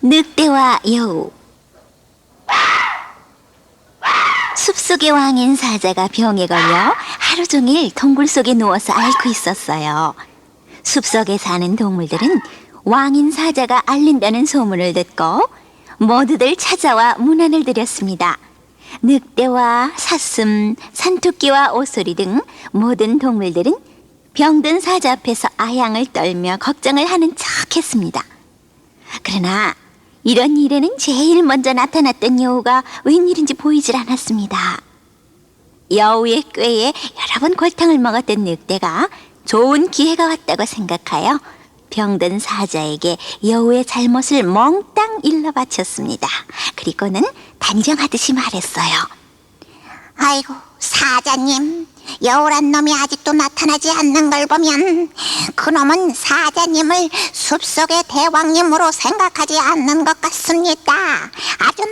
늑대와 여우. 숲속의 왕인 사자가 병에 걸려 하루 종일 동굴 속에 누워서 앓고 있었어요. 숲속에 사는 동물들은 왕인 사자가 앓는다는 소문을 듣고 모두들 찾아와 문안을 드렸습니다. 늑대와 사슴, 산토끼와 오소리 등 모든 동물들은 병든 사자 앞에서 아양을 떨며 걱정을 하는 척 했습니다. 그러나 이런 일에는 제일 먼저 나타났던 여우가 웬일인지 보이질 않았습니다. 여우의 꾀에 여러 번 골탕을 먹었던 늑대가 좋은 기회가 왔다고 생각하여 병든 사자에게 여우의 잘못을 몽땅 일러 바쳤습니다. 그리고는 단정하듯이 말했어요. 아이고, 사자님, 여우란 놈이 아직도 나타나지 않는 걸 보면 그놈은 사자님을 숲속의 대왕님으로 생각하지 않는 것 같습니다. 아주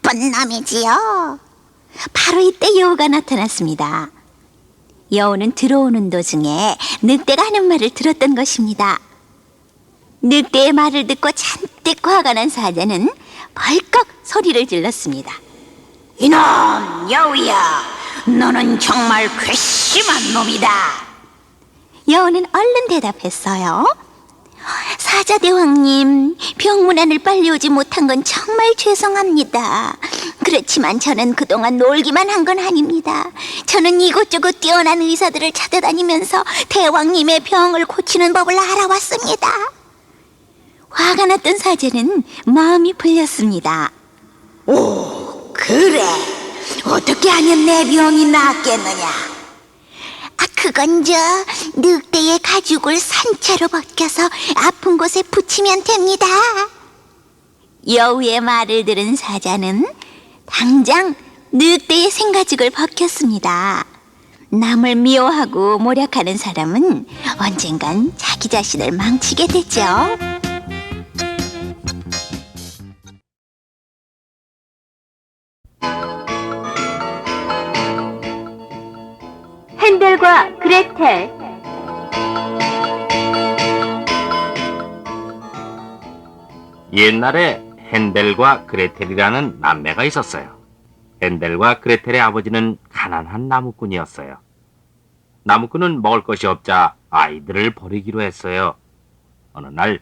나쁜 놈이지요. 바로 이때 여우가 나타났습니다. 여우는 들어오는 도중에 늑대가 하는 말을 들었던 것입니다. 늑대의 말을 듣고 잔뜩 화가 난 사자는 벌컥 소리를 질렀습니다. 이놈 여우야, 너는 정말 괘씸한 놈이다. 여우는 얼른 대답했어요. 사자 대왕님, 병문안을 빨리 오지 못한 건 정말 죄송합니다. 그렇지만 저는 그동안 놀기만 한 건 아닙니다. 저는 이곳저곳 뛰어난 의사들을 찾아다니면서 대왕님의 병을 고치는 법을 알아왔습니다. 화가 났던 사자는 마음이 풀렸습니다. 오, 그래. 어떻게 하면 내 병이 낫겠느냐? 그건 늑대의 가죽을 산채로 벗겨서 아픈 곳에 붙이면 됩니다. 여우의 말을 들은 사자는 당장 늑대의 생가죽을 벗겼습니다. 남을 미워하고 모략하는 사람은 언젠간 자기 자신을 망치게 되죠. 헨델과 그레텔. 옛날에 헨델과 그레텔이라는 남매가 있었어요. 헨델과 그레텔의 아버지는 가난한 나무꾼이었어요. 나무꾼은 먹을 것이 없자 아이들을 버리기로 했어요. 어느 날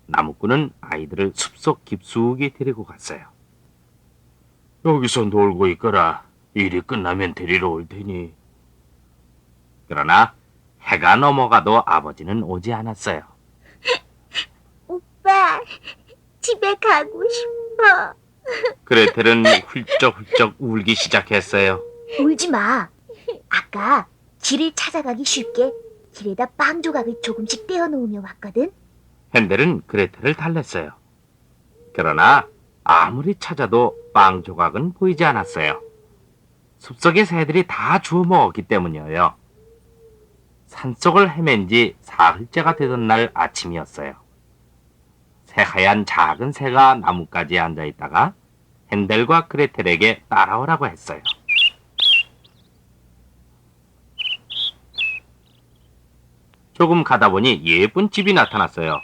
나무꾼은 아이들을 숲속 깊숙이 데리고 갔어요. 여기서 놀고 있거라. 일이 끝나면 데리러 올 테니. 그러나 해가 넘어가도 아버지는 오지 않았어요. 오빠, 집에 가고 싶어. 그레텔은 훌쩍훌쩍 울기 시작했어요. 울지 마. 아까 길을 찾아가기 쉽게 길에다 빵 조각을 조금씩 떼어 놓으며 왔거든. 헨델은 그레텔을 달랬어요. 그러나 아무리 찾아도 빵 조각은 보이지 않았어요. 숲속의 새들이 다 주워 먹었기 때문이에요. 산속을 헤맨 지 사흘째가 되던 날 아침이었어요. 새하얀 작은 새가 나뭇가지에 앉아있다가 헨델과 그레텔에게 따라오라고 했어요. 조금 가다 보니 예쁜 집이 나타났어요.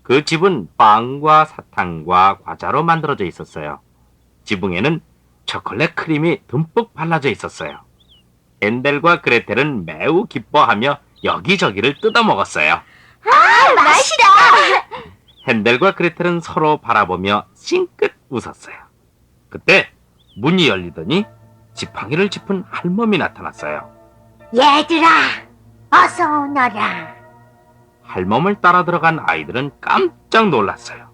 그 집은 빵과 사탕과 과자로 만들어져 있었어요. 지붕에는 초콜릿 크림이 듬뿍 발라져 있었어요. 헨델과 그레텔은 매우 기뻐하며 여기저기를 뜯어먹었어요. 아, 맛있다. 헨델과 그레텔은 서로 바라보며 싱긋 웃었어요. 그때 문이 열리더니 지팡이를 짚은 할멈이 나타났어요. 얘들아, 어서 오너라. 할멈을 따라 들어간 아이들은 깜짝 놀랐어요.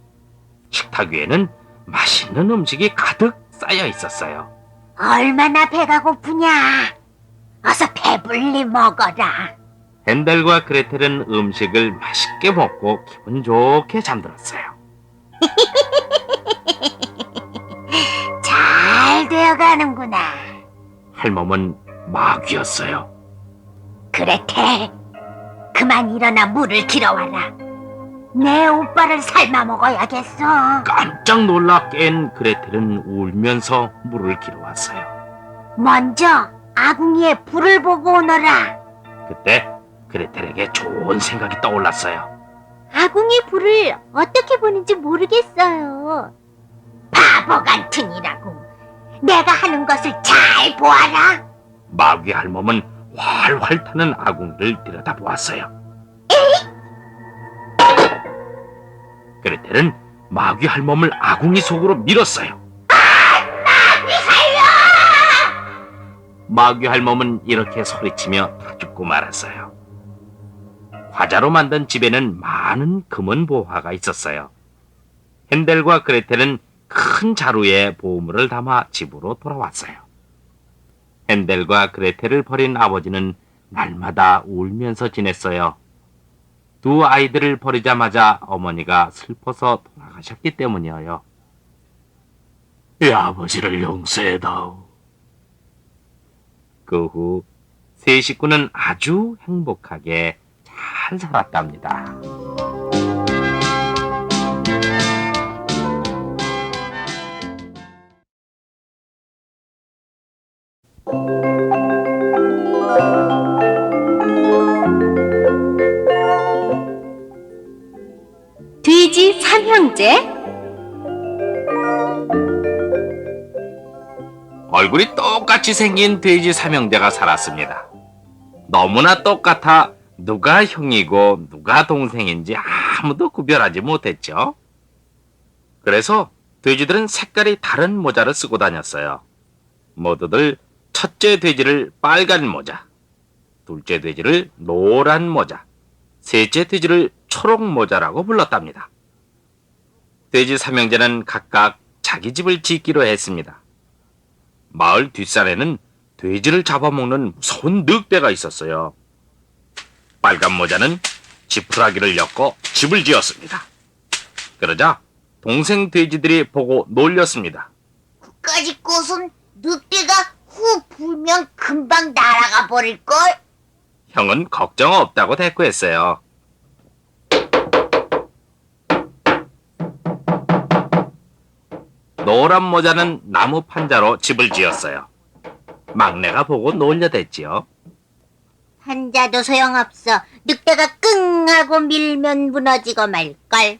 식탁 위에는 맛있는 음식이 가득 쌓여 있었어요. 얼마나 배가 고프냐? 어서 배불리 먹어라. 헨델과 그레텔은 음식을 맛있게 먹고 기분 좋게 잠들었어요. 잘 되어가는구나. 할멈은 마귀였어요. 그레텔, 그만 일어나 물을 길어와라. 내 오빠를 삶아 먹어야겠어. 깜짝 놀라 깬 그레텔은 울면서 물을 길어왔어요. 먼저 아궁이에 불을 보고 오너라. 그때 그레텔에게 좋은 생각이 떠올랐어요. 아궁이 불을 어떻게 보는지 모르겠어요. 바보 같으니라고. 내가 하는 것을 잘 보아라. 마귀 할멈은 활활 타는 아궁이를 들여다보았어요. 그레텔은 마귀 할멈을 아궁이 속으로 밀었어요. 마귀 할멈은 이렇게 소리치며 다 죽고 말았어요. 과자로 만든 집에는 많은 금은 보화가 있었어요. 헨델과 그레텔은 큰 자루에 보물을 담아 집으로 돌아왔어요. 헨델과 그레텔을 버린 아버지는 날마다 울면서 지냈어요. 두 아이들을 버리자마자 어머니가 슬퍼서 돌아가셨기 때문이에요. 이 아버지를 용서해다오. 그 후 세 식구는 아주 행복하게 잘 살았답니다. 돼지 삼형제. 얼굴이 똑같이 생긴 돼지 삼형제가 살았습니다. 너무나 똑같아 누가 형이고 누가 동생인지 아무도 구별하지 못했죠. 그래서 돼지들은 색깔이 다른 모자를 쓰고 다녔어요. 모두들 첫째 돼지를 빨간 모자, 둘째 돼지를 노란 모자, 셋째 돼지를 초록 모자라고 불렀답니다. 돼지 삼형제는 각각 자기 집을 짓기로 했습니다. 마을 뒷산에는 돼지를 잡아먹는 무서운 늑대가 있었어요. 빨간 모자는 지푸라기를 엮고 집을 지었습니다. 그러자 동생 돼지들이 보고 놀렸습니다. 그까짓 꽃은 늑대가 후 불면 금방 날아가 버릴걸? 형은 걱정 없다고 대꾸했어요. 노란 모자는 나무 판자로 집을 지었어요. 막내가 보고 놀려댔지요. 한자도 소용없어. 늑대가 끙 하고 밀면 무너지고 말걸.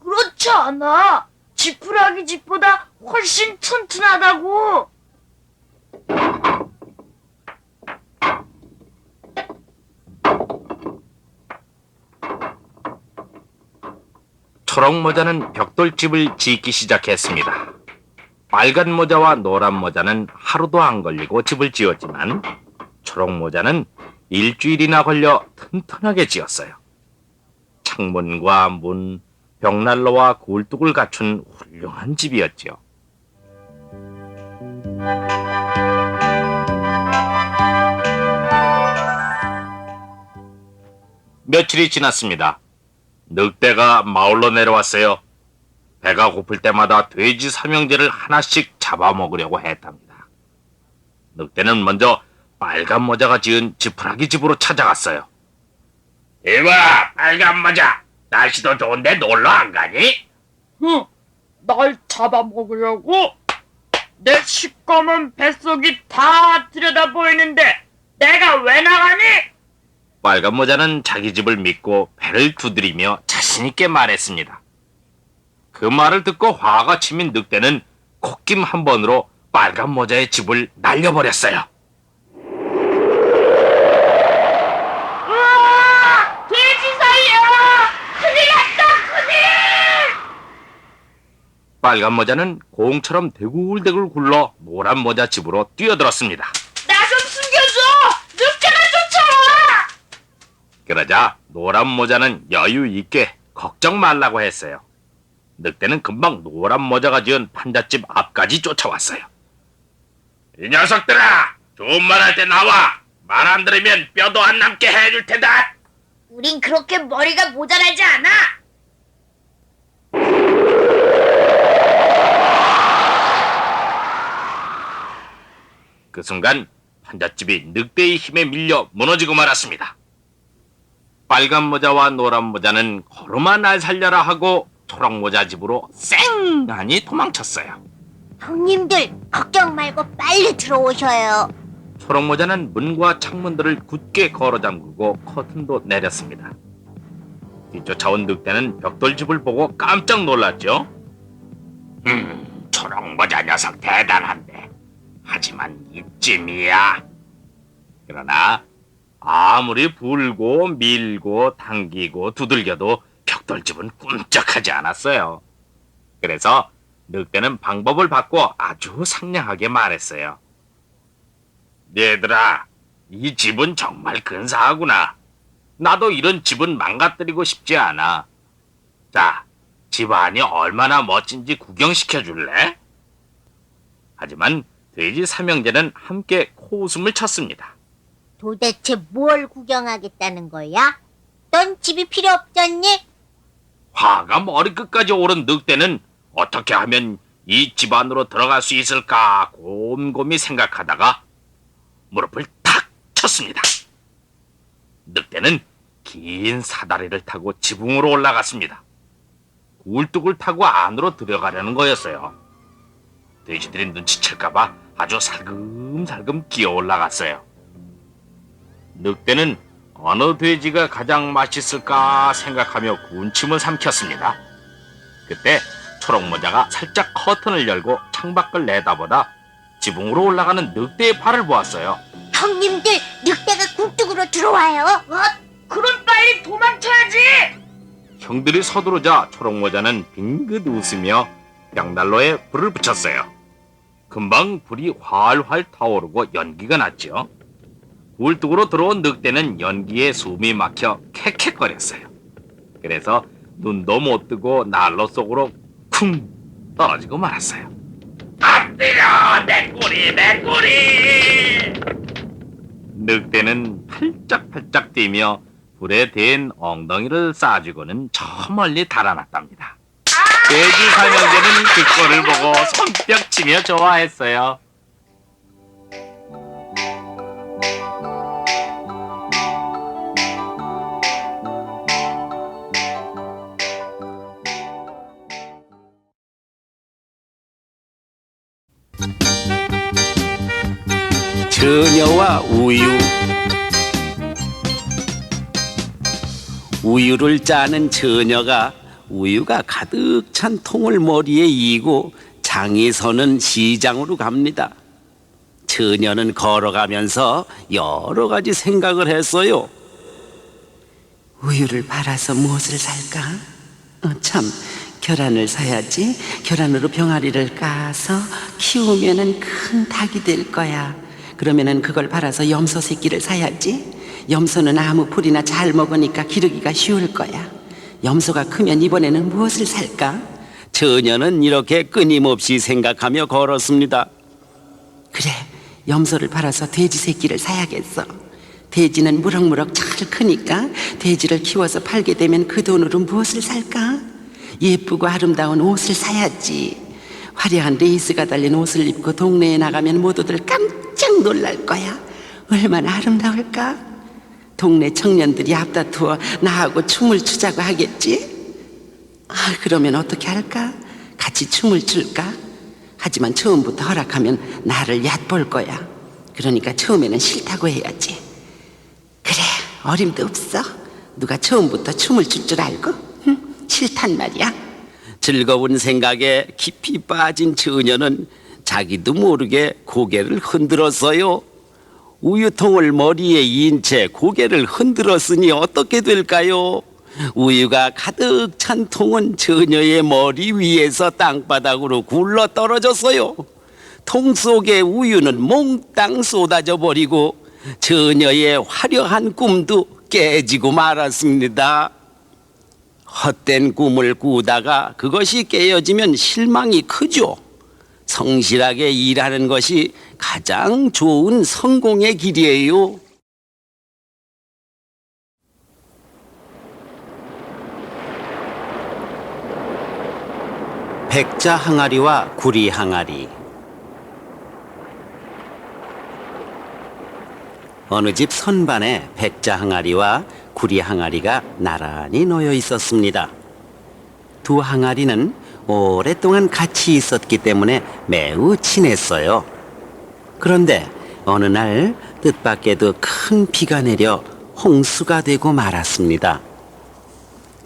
그렇지 않아. 지푸라기 집보다 훨씬 튼튼하다고. 초록 모자는 벽돌집을 짓기 시작했습니다. 빨간 모자와 노란 모자는 하루도 안 걸리고 집을 지었지만 초록 모자는 일주일이나 걸려 튼튼하게 지었어요. 창문과 문, 벽난로와 굴뚝을 갖춘 훌륭한 집이었지요. 며칠이 지났습니다. 늑대가 마을로 내려왔어요. 배가 고플 때마다 돼지 삼형제를 하나씩 잡아먹으려고 했답니다. 늑대는 먼저 빨간 모자가 지은 지푸라기 집으로 찾아갔어요. 이봐, 빨간 모자. 날씨도 좋은데 놀러 안 가니? 날 잡아먹으려고? 내 시꺼먼 뱃속이 다 들여다 보이는데 내가 왜 나가니? 빨간 모자는 자기 집을 믿고 배를 두드리며 자신있게 말했습니다. 그 말을 듣고 화가 치민 늑대는 콧김 한 번으로 빨간 모자의 집을 날려버렸어요. 으아! 돼지 살려! 큰일 났다, 큰일! 빨간 모자는 공처럼 대굴대굴 굴러 노란 모자 집으로 뛰어들었습니다. 나 좀 숨겨줘! 늑대가 쫓아와! 그러자 노란 모자는 여유 있게 걱정 말라고 했어요. 늑대는 금방 노란 모자가 지은 판잣집 앞까지 쫓아왔어요. 이 녀석들아! 좋은 말 할 때 나와! 말 안 들으면 뼈도 안 남게 해줄 테다! 우린 그렇게 머리가 모자라지 않아. 그 순간 판잣집이 늑대의 힘에 밀려 무너지고 말았습니다. 빨간 모자와 노란 모자는 걸음아 날 살려라 하고 초록 모자 집으로 쌩하니 도망쳤어요. 형님들 걱정 말고 빨리 들어오셔요. 초록 모자는 문과 창문들을 굳게 걸어 잠그고 커튼도 내렸습니다. 뒤쫓아온 늑대는 벽돌집을 보고 깜짝 놀랐죠. 초록모자 녀석 대단한데. 하지만 이쯤이야. 그러나 아무리 불고 밀고 당기고 두들겨도 벽돌집은 꿈쩍하지 않았어요. 그래서 늑대는 방법을 바꿔 아주 상냥하게 말했어요. 얘들아, 이 집은 정말 근사하구나. 나도 이런 집은 망가뜨리고 싶지 않아. 자, 집 안이 얼마나 멋진지 구경시켜 줄래? 하지만 돼지 삼형제는 함께 코웃음을 쳤습니다. 도대체 뭘 구경하겠다는 거야? 넌 집이 필요 없잖니? 화가 머리끝까지 오른 늑대는 어떻게 하면 이 집 안으로 들어갈 수 있을까 곰곰이 생각하다가 무릎을 탁 쳤습니다. 늑대는 긴 사다리를 타고 지붕으로 올라갔습니다. 굴뚝을 타고 안으로 들어가려는 거였어요. 돼지들이 눈치챌까봐 아주 살금살금 기어 올라갔어요. 늑대는 어느 돼지가 가장 맛있을까 생각하며 군침을 삼켰습니다. 그때 초록모자가 살짝 커튼을 열고 창밖을 내다보다 지붕으로 올라가는 늑대의 팔을 보았어요. 형님들, 늑대가 굴뚝으로 들어와요. 그럼 빨리 도망쳐야지. 형들이 서두르자 초록모자는 빙긋 웃으며 벽난로에 불을 붙였어요. 금방 불이 활활 타오르고 연기가 났죠. 굴뚝으로 들어온 늑대는 연기에 숨이 막혀 캑캑거렸어요. 그래서 눈도 못 뜨고 난로 속으로 쿵 떨어지고 말았어요. 엎드려, 내 꼬리, 내 꼬리! 늑대는 팔짝팔짝 뛰며 불에 댄 엉덩이를 싸주고는 저 멀리 달아났답니다. 돼지 삼형제는 그 꼴을 보고 손뼉 치며 좋아했어요. 처녀와 우유. 우유를 짜는 처녀가 우유가 가득 찬 통을 머리에 이고 장이 서는 시장으로 갑니다. 처녀는 걸어가면서 여러 가지 생각을 했어요. 우유를 팔아서 무엇을 살까? 참, 계란을 사야지. 계란으로 병아리를 까서 키우면은 큰 닭이 될 거야. 그러면은 그걸 팔아서 염소 새끼를 사야지. 염소는 아무 풀이나 잘 먹으니까 기르기가 쉬울 거야. 염소가 크면 이번에는 무엇을 살까? 처녀는 이렇게 끊임없이 생각하며 걸었습니다. 그래, 염소를 팔아서 돼지 새끼를 사야겠어. 돼지는 무럭무럭 잘 크니까 돼지를 키워서 팔게 되면 그 돈으로 무엇을 살까? 예쁘고 아름다운 옷을 사야지. 화려한 레이스가 달린 옷을 입고 동네에 나가면 모두들 깜짝 놀랄 거야. 얼마나 아름다울까? 동네 청년들이 앞다투어 나하고 춤을 추자고 하겠지? 그러면 어떻게 할까? 같이 춤을 출까? 하지만 처음부터 허락하면 나를 얕볼 거야. 그러니까 처음에는 싫다고 해야지. 그래, 어림도 없어. 누가 처음부터 춤을 출 줄 알고? 싫단 말이야. 즐거운 생각에 깊이 빠진 처녀는 자기도 모르게 고개를 흔들었어요. 우유통을 머리에 이은 채 고개를 흔들었으니 어떻게 될까요? 우유가 가득 찬 통은 처녀의 머리 위에서 땅바닥으로 굴러 떨어졌어요. 통 속의 우유는 몽땅 쏟아져 버리고 처녀의 화려한 꿈도 깨지고 말았습니다. 헛된 꿈을 꾸다가 그것이 깨어지면 실망이 크죠. 성실하게 일하는 것이 가장 좋은 성공의 길이에요. 백자 항아리와 구리 항아리. 어느 집 선반에 백자 항아리와 구리 항아리가 나란히 놓여 있었습니다. 두 항아리는 오랫동안 같이 있었기 때문에 매우 친했어요. 그런데 어느 날 뜻밖에도 큰 비가 내려 홍수가 되고 말았습니다.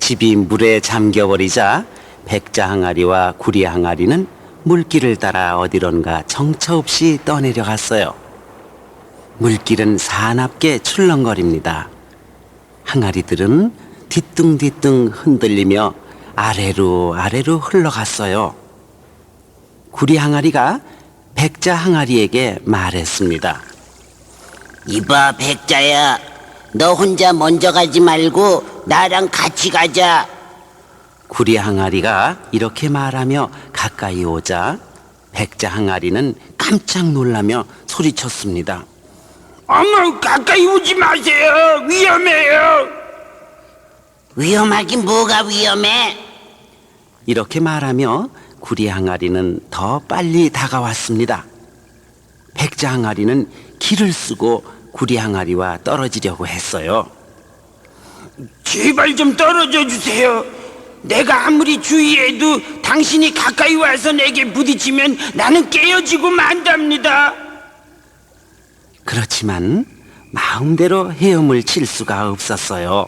집이 물에 잠겨버리자 백자 항아리와 구리 항아리는 물길을 따라 어디론가 정처 없이 떠내려갔어요. 물길은 사납게 출렁거립니다. 항아리들은 뒤뚱뒤뚱 흔들리며 아래로 아래로 흘러갔어요. 구리 항아리가 백자 항아리에게 말했습니다. 이봐, 백자야. 너 혼자 먼저 가지 말고 나랑 같이 가자. 구리 항아리가 이렇게 말하며 가까이 오자 백자 항아리는 깜짝 놀라며 소리쳤습니다. 어머, 가까이 오지 마세요. 위험해요. 위험하긴 뭐가 위험해? 이렇게 말하며 구리 항아리는 더 빨리 다가왔습니다. 백자 항아리는 기를 쓰고 구리 항아리와 떨어지려고 했어요. 제발 좀 떨어져 주세요. 내가 아무리 주의해도 당신이 가까이 와서 내게 부딪히면 나는 깨어지고 만답니다. 그렇지만 마음대로 헤엄을 칠 수가 없었어요.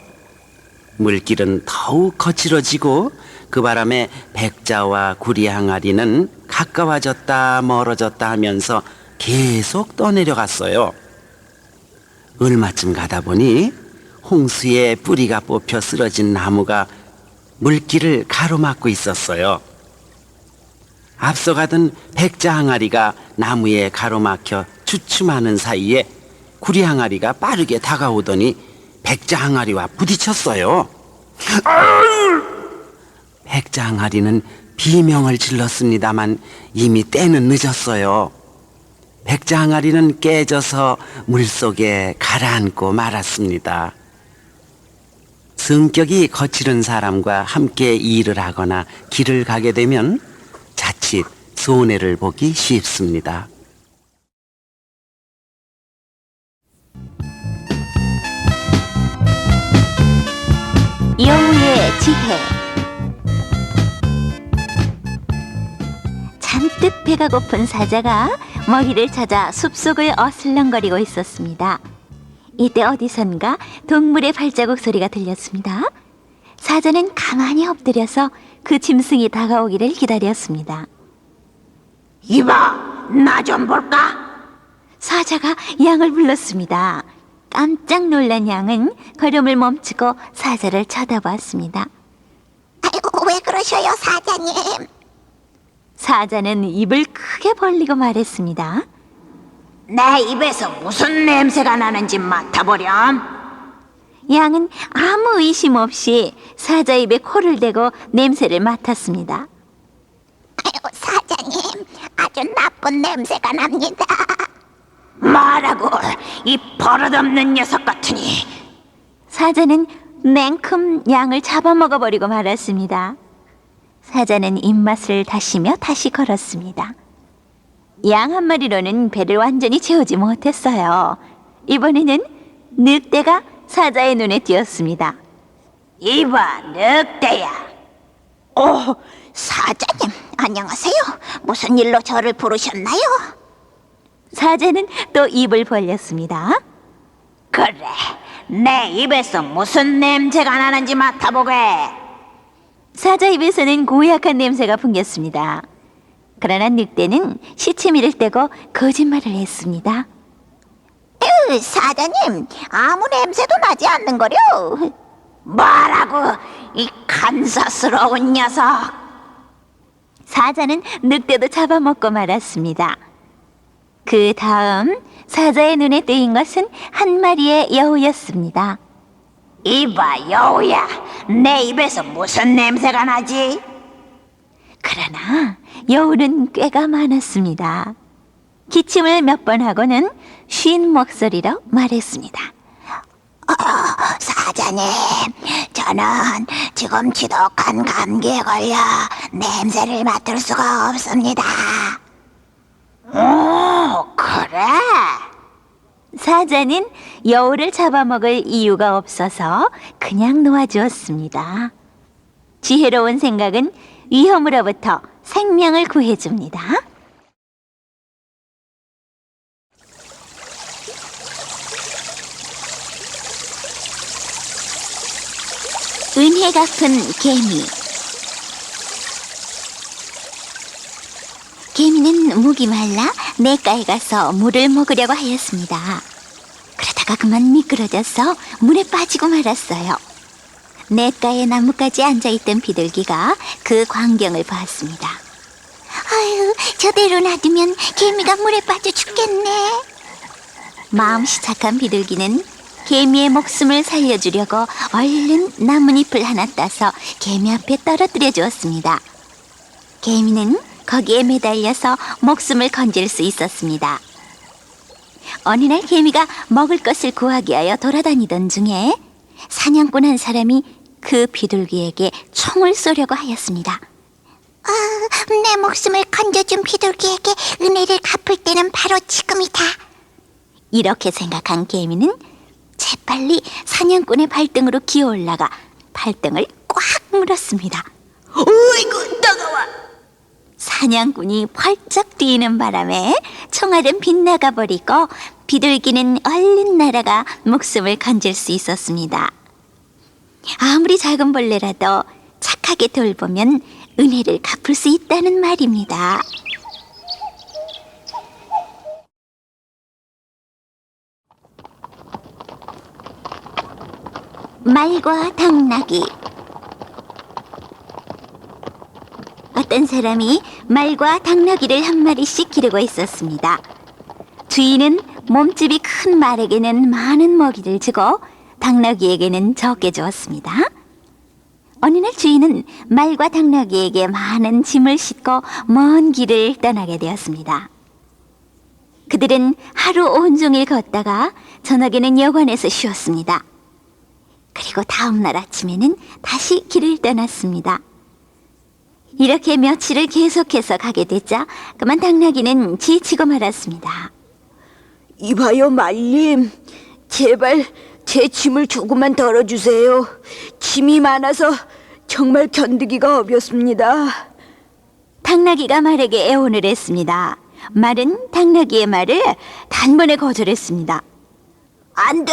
물길은 더욱 거칠어지고 그 바람에 백자와 구리 항아리는 가까워졌다 멀어졌다 하면서 계속 떠내려갔어요. 얼마쯤 가다 보니 홍수에 뿌리가 뽑혀 쓰러진 나무가 물길을 가로막고 있었어요. 앞서가던 백자 항아리가 나무에 가로막혀 주춤하는 사이에 구리 항아리가 빠르게 다가오더니 백자 항아리와 부딪혔어요. 백자 항아리는 비명을 질렀습니다만 이미 때는 늦었어요. 백자 항아리는 깨져서 물속에 가라앉고 말았습니다. 성격이 거칠은 사람과 함께 일을 하거나 길을 가게 되면 자칫 손해를 보기 쉽습니다. 여우의 지혜. 잔뜩 배가 고픈 사자가 먹이를 찾아 숲속을 어슬렁거리고 있었습니다. 이때 어디선가 동물의 발자국 소리가 들렸습니다. 사자는 가만히 엎드려서 그 짐승이 다가오기를 기다렸습니다. 이봐, 나 좀 볼까? 사자가 양을 불렀습니다. 깜짝 놀란 양은 걸음을 멈추고 사자를 쳐다봤습니다. 아이고, 왜 그러셔요, 사자님? 사자는 입을 크게 벌리고 말했습니다. 내 입에서 무슨 냄새가 나는지 맡아보렴. 양은 아무 의심 없이 사자 입에 코를 대고 냄새를 맡았습니다. 아이고, 사자님, 아주 나쁜 냄새가 납니다. 뭐라고, 이 버릇없는 녀석 같으니. 사자는 냉큼 양을 잡아먹어버리고 말았습니다. 사자는 입맛을 다시며 다시 걸었습니다. 양 한 마리로는 배를 완전히 채우지 못했어요. 이번에는 늑대가 사자의 눈에 띄었습니다. 이봐, 늑대야. 사자님, 안녕하세요. 무슨 일로 저를 부르셨나요? 사자는 또 입을 벌렸습니다. 그래, 내 입에서 무슨 냄새가 나는지 맡아보게. 사자 입에서는 고약한 냄새가 풍겼습니다. 그러나 늑대는 시치미를 떼고 거짓말을 했습니다. 사자님, 아무 냄새도 나지 않는 거려. 뭐라고, 이 간사스러운 녀석. 사자는 늑대도 잡아먹고 말았습니다. 그 다음 사자의 눈에 띄인 것은 한 마리의 여우였습니다. 이봐, 여우야, 내 입에서 무슨 냄새가 나지? 그러나 여우는 꾀가 많았습니다. 기침을 몇 번 하고는 쉰 목소리로 말했습니다. 사자님, 저는 지금 지독한 감기에 걸려 냄새를 맡을 수가 없습니다. 오, 그래? 사자는 여우를 잡아먹을 이유가 없어서 그냥 놓아주었습니다. 지혜로운 생각은 위험으로부터 생명을 구해줍니다. 은혜 갚은 개미. 개미는 목이 말라 냇가에 가서 물을 먹으려고 하였습니다. 그러다가 그만 미끄러져서 물에 빠지고 말았어요. 냇가에 나뭇가지에 앉아있던 비둘기가 그 광경을 보았습니다. 아유, 저대로 놔두면 개미가 물에 빠져 죽겠네. 마음씨 착한 비둘기는 개미의 목숨을 살려주려고 얼른 나뭇잎을 하나 따서 개미 앞에 떨어뜨려 주었습니다. 개미는 거기에 매달려서 목숨을 건질 수 있었습니다. 어느 날 개미가 먹을 것을 구하기 위하여 돌아다니던 중에 사냥꾼 한 사람이 그 비둘기에게 총을 쏘려고 하였습니다. 내 목숨을 건져준 비둘기에게 은혜를 갚을 때는 바로 지금이다. 이렇게 생각한 개미는 재빨리 사냥꾼의 발등으로 기어올라가 발등을 꽉 물었습니다. 어이구, 따가워! 사냥꾼이 펄쩍 뛰는 바람에 총알은 빗나가 버리고 비둘기는 얼른 날아가 목숨을 건질 수 있었습니다. 아무리 작은 벌레라도 착하게 돌보면 은혜를 갚을 수 있다는 말입니다. 말과 당나귀. 어떤 사람이 말과 당나귀를 한 마리씩 기르고 있었습니다. 주인은 몸집이 큰 말에게는 많은 먹이를 주고 당나귀에게는 적게 주었습니다. 어느 날 주인은 말과 당나귀에게 많은 짐을 싣고 먼 길을 떠나게 되었습니다. 그들은 하루 온종일 걷다가 저녁에는 여관에서 쉬었습니다. 그리고 다음 날 아침에는 다시 길을 떠났습니다. 이렇게 며칠을 계속해서 가게 되자 그만 당나귀는 지치고 말았습니다. 이봐요, 말님. 제발 제 짐을 조금만 덜어주세요. 짐이 많아서 정말 견디기가 어렵습니다. 당나귀가 말에게 애원을 했습니다. 말은 당나귀의 말을 단번에 거절했습니다. 안 돼.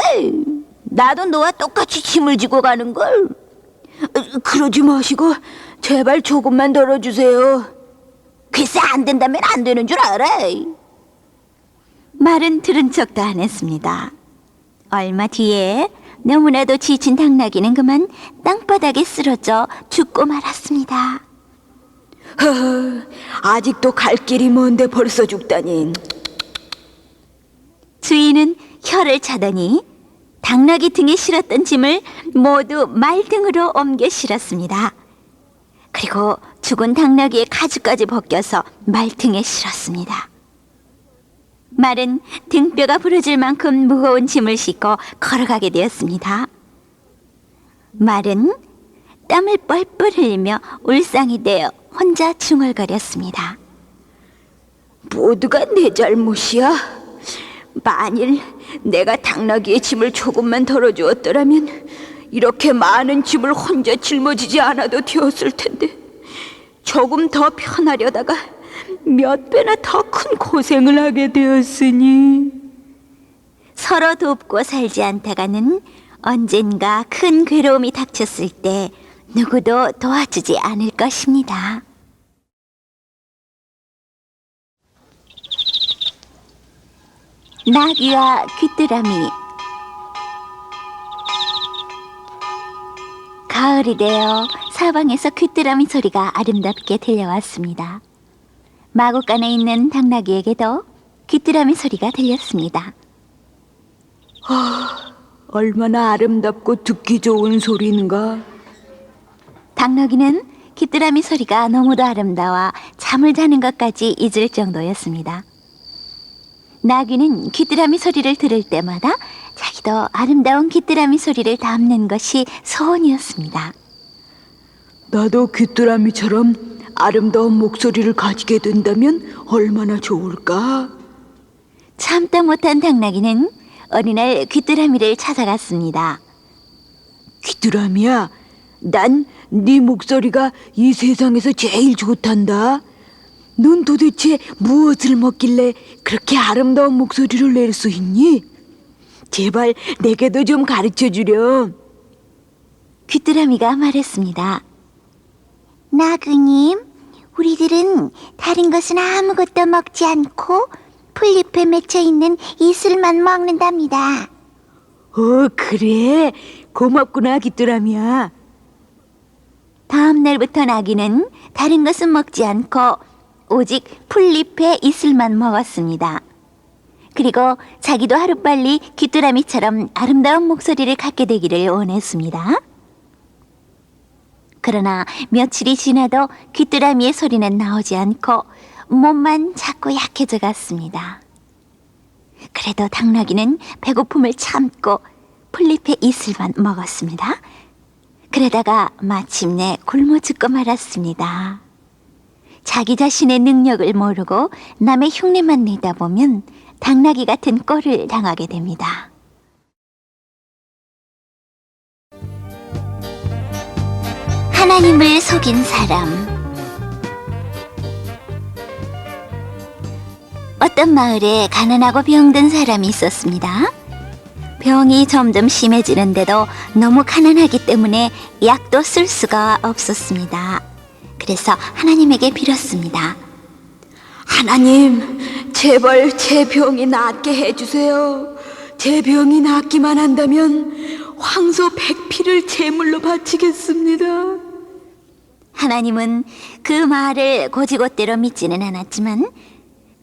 나도 너와 똑같이 짐을 지고 가는걸. 그러지 마시고 제발 조금만 덜어주세요. 글쎄, 안 된다면 안 되는 줄 알아. 말은 들은 척도 안 했습니다. 얼마 뒤에 너무나도 지친 당나귀는 그만 땅바닥에 쓰러져 죽고 말았습니다. 아직도 갈 길이 먼데 벌써 죽다니. 주인은 혀를 차더니 당나귀 등에 실었던 짐을 모두 말 등으로 옮겨 실었습니다. 그리고 죽은 당나귀의 가죽까지 벗겨서 말 등에 실었습니다. 말은 등뼈가 부러질 만큼 무거운 짐을 싣고 걸어가게 되었습니다. 말은 땀을 뻘뻘 흘리며 울상이 되어 혼자 중얼거렸습니다. 모두가 내 잘못이야. 만일 내가 당나귀의 짐을 조금만 덜어주었더라면 이렇게 많은 짐을 혼자 짊어지지 않아도 되었을 텐데, 조금 더 편하려다가 몇 배나 더 큰 고생을 하게 되었으니. 서로 돕고 살지 않다가는 언젠가 큰 괴로움이 닥쳤을 때 누구도 도와주지 않을 것입니다. 나귀와 귀뚜라미. 가을이 되어 사방에서 귀뚜라미 소리가 아름답게 들려왔습니다. 마구간에 있는 당나귀에게도 귀뚜라미 소리가 들렸습니다. 얼마나 아름답고 듣기 좋은 소리인가. 당나귀는 귀뚜라미 소리가 너무도 아름다워 잠을 자는 것까지 잊을 정도였습니다. 나귀는 귀뚜라미 소리를 들을 때마다 자기도 아름다운 귀뚜라미 소리를 담는 것이 소원이었습니다. 나도 귀뚜라미처럼 아름다운 목소리를 가지게 된다면 얼마나 좋을까? 참다 못한 당나귀는 어느 날 귀뚜라미를 찾아갔습니다. 귀뚜라미야, 난 네 목소리가 이 세상에서 제일 좋단다. 넌 도대체 무엇을 먹길래 그렇게 아름다운 목소리를 낼 수 있니? 제발 내게도 좀 가르쳐 주렴. 귀뚜라미가 말했습니다. 나그님, 우리들은 다른 것은 아무것도 먹지 않고 풀잎에 맺혀 있는 이슬만 먹는답니다. 그래. 고맙구나, 귀뚜라미야. 다음 날부터 나귀는 다른 것은 먹지 않고 오직 풀잎의 이슬만 먹었습니다. 그리고 자기도 하루빨리 귀뚜라미처럼 아름다운 목소리를 갖게 되기를 원했습니다. 그러나 며칠이 지나도 귀뚜라미의 소리는 나오지 않고 몸만 자꾸 약해져 갔습니다. 그래도 당나귀는 배고픔을 참고 풀잎의 이슬만 먹었습니다. 그러다가 마침내 굶어 죽고 말았습니다. 자기 자신의 능력을 모르고 남의 흉내만 내다 보면 당나귀 같은 꼴을 당하게 됩니다. 하나님을 속인 사람. 어떤 마을에 가난하고 병든 사람이 있었습니다. 병이 점점 심해지는데도 너무 가난하기 때문에 약도 쓸 수가 없었습니다. 그래서 하나님에게 빌었습니다. 하나님, 제발 제 병이 낫게 해주세요. 제 병이 낫기만 한다면 황소 100피를 제물로 바치겠습니다. 하나님은 그 말을 곧이곧대로 믿지는 않았지만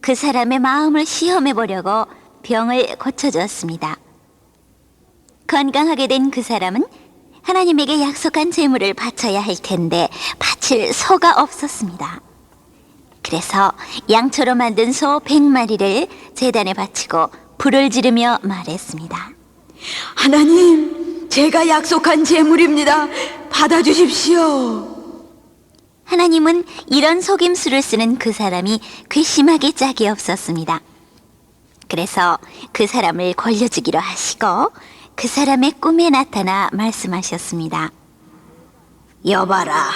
그 사람의 마음을 시험해 보려고 병을 고쳐주었습니다. 건강하게 된 그 사람은 하나님에게 약속한 제물을 바쳐야 할 텐데 바칠 소가 없었습니다. 그래서 양초로 만든 소 100마리를 제단에 바치고 불을 지르며 말했습니다. 하나님, 제가 약속한 제물입니다. 받아주십시오. 하나님은 이런 속임수를 쓰는 그 사람이 괘씸하게 짝이 없었습니다. 그래서 그 사람을 걸려주기로 하시고 그 사람의 꿈에 나타나 말씀하셨습니다. 여봐라,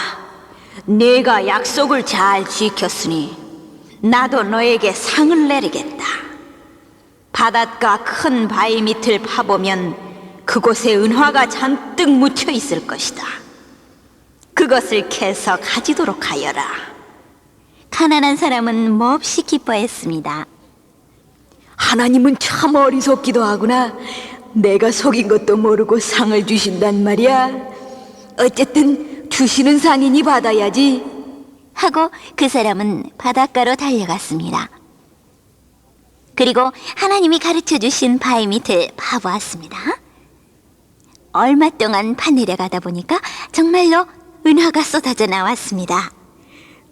내가 약속을 잘 지켰으니 나도 너에게 상을 내리겠다. 바닷가 큰 바위 밑을 파보면 그곳에 은화가 잔뜩 묻혀 있을 것이다. 그것을 캐서 가지도록 하여라. 가난한 사람은 몹시 기뻐했습니다. 하나님은 참 어리석기도 하구나. 내가 속인 것도 모르고 상을 주신단 말이야. 어쨌든 주시는 상이니 받아야지. 하고 그 사람은 바닷가로 달려갔습니다. 그리고 하나님이 가르쳐 주신 바위 밑을 파보았습니다. 얼마 동안 파내려가다 보니까 정말로 은화가 쏟아져 나왔습니다.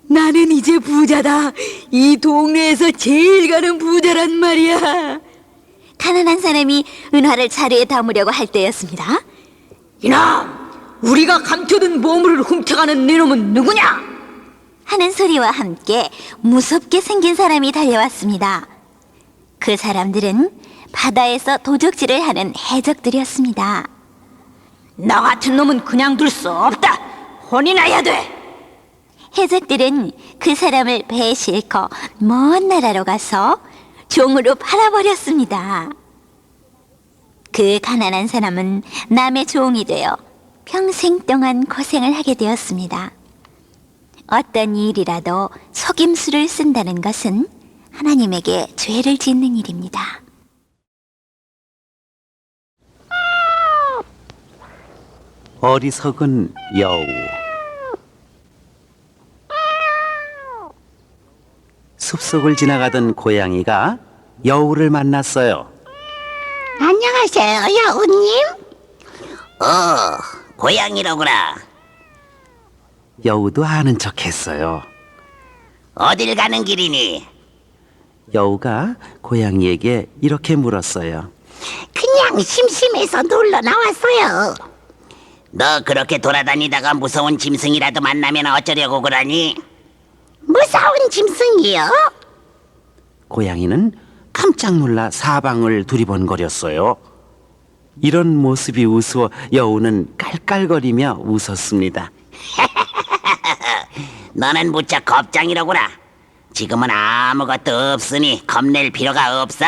나는 이제 부자다. 이 동네에서 제일 가는 부자란 말이야. 가난한 사람이 은화를 자루에 담으려고 할 때였습니다. 이놈! 우리가 감춰둔 보물을 훔쳐가는 네놈은 누구냐? 하는 소리와 함께 무섭게 생긴 사람이 달려왔습니다. 그 사람들은 바다에서 도적질을 하는 해적들이었습니다. 나 같은 놈은 그냥 둘 수 없다. 혼이 나야 돼. 해적들은 그 사람을 배에 싣고 먼 나라로 가서 종으로 팔아버렸습니다. 그 가난한 사람은 남의 종이 되어 평생 동안 고생을 하게 되었습니다. 어떤 일이라도 속임수를 쓴다는 것은 하나님에게 죄를 짓는 일입니다. 어리석은 여우. 숲속을 지나가던 고양이가 여우를 만났어요. 안녕하세요, 여우님. 고양이로구나. 여우도 아는 척했어요. 어딜 가는 길이니? 여우가 고양이에게 이렇게 물었어요. 그냥 심심해서 놀러 나왔어요. 너 그렇게 돌아다니다가 무서운 짐승이라도 만나면 어쩌려고 그러니? 무서운 짐승이요? 고양이는 깜짝 놀라 사방을 두리번거렸어요. 이런 모습이 우스워 여우는 깔깔거리며 웃었습니다. 너는 무척 겁장이로구나. 지금은 아무것도 없으니 겁낼 필요가 없어.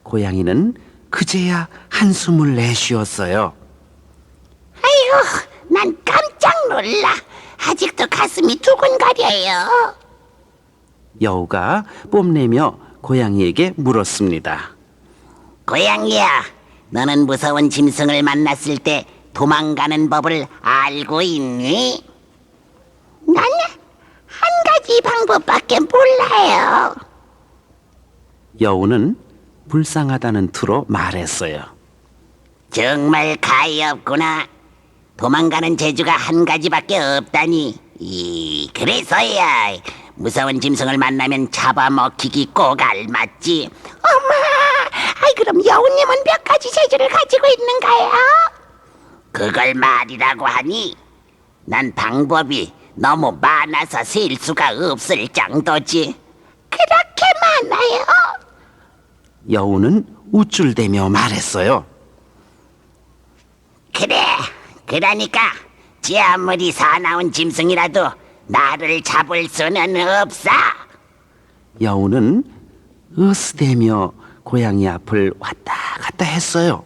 고양이는 그제야 한숨을 내쉬었어요. 아유, 아유, 난 깜짝 놀라. 아직도 가슴이 두근거려요. 여우가 뽐내며 고양이에게 물었습니다. 고양이야, 너는 무서운 짐승을 만났을 때 도망가는 법을 알고 있니? 나는 한 가지 방법밖에 몰라요. 여우는 불쌍하다는 투로 말했어요. 정말 가엾구나. 도망가는 재주가 한 가지밖에 없다니. 그래서야 무서운 짐승을 만나면 잡아먹히기 꼭 알맞지. 어머, 아이 그럼 여우님은 몇 가지 재주를 가지고 있는가요? 그걸 말이라고 하니 난 방법이 너무 많아서 셀 수가 없을 정도지. 그렇게 많아요? 여우는 우쭐대며 말했어요. 그래, 그러니까 지 아무리 사나운 짐승이라도 나를 잡을 수는 없어. 여우는 으스대며 고양이 앞을 왔다 갔다 했어요.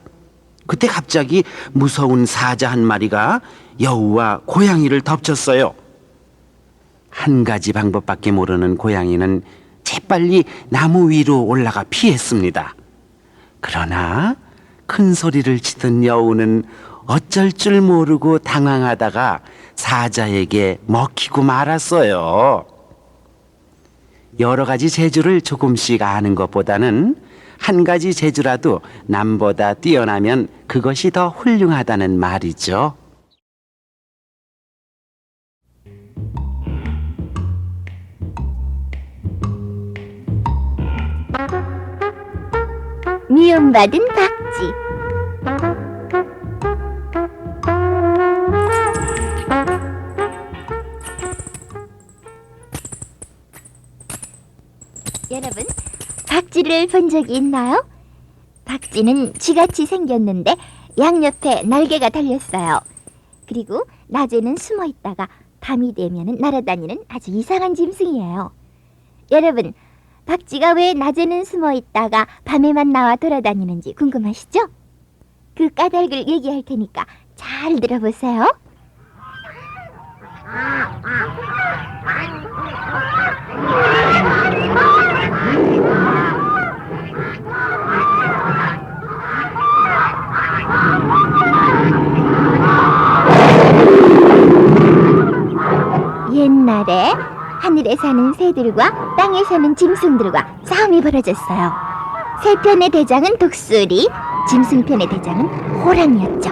그때 갑자기 무서운 사자 한 마리가 여우와 고양이를 덮쳤어요. 한 가지 방법밖에 모르는 고양이는 재빨리 나무 위로 올라가 피했습니다. 그러나 큰 소리를 치던 여우는 어쩔 줄 모르고 당황하다가 사자에게 먹히고 말았어요. 여러 가지 재주를 조금씩 아는 것보다는 한 가지 재주라도 남보다 뛰어나면 그것이 더 훌륭하다는 말이죠. 미움받은 박쥐. 여러분, 박쥐를 본 적이 있나요? 박쥐는 쥐같이 생겼는데 양옆에 날개가 달렸어요. 그리고 낮에는 숨어 있다가 밤이 되면 날아다니는 아주 이상한 짐승이에요. 여러분, 박쥐가 왜 낮에는 숨어 있다가 밤에만 나와 돌아다니는지 궁금하시죠? 그 까닭을 얘기할 테니까 잘 들어보세요. 옛날에 하늘에 사는 새들과 땅에 사는 짐승들과 싸움이 벌어졌어요. 새 편의 대장은 독수리, 짐승 편의 대장은 호랑이였죠.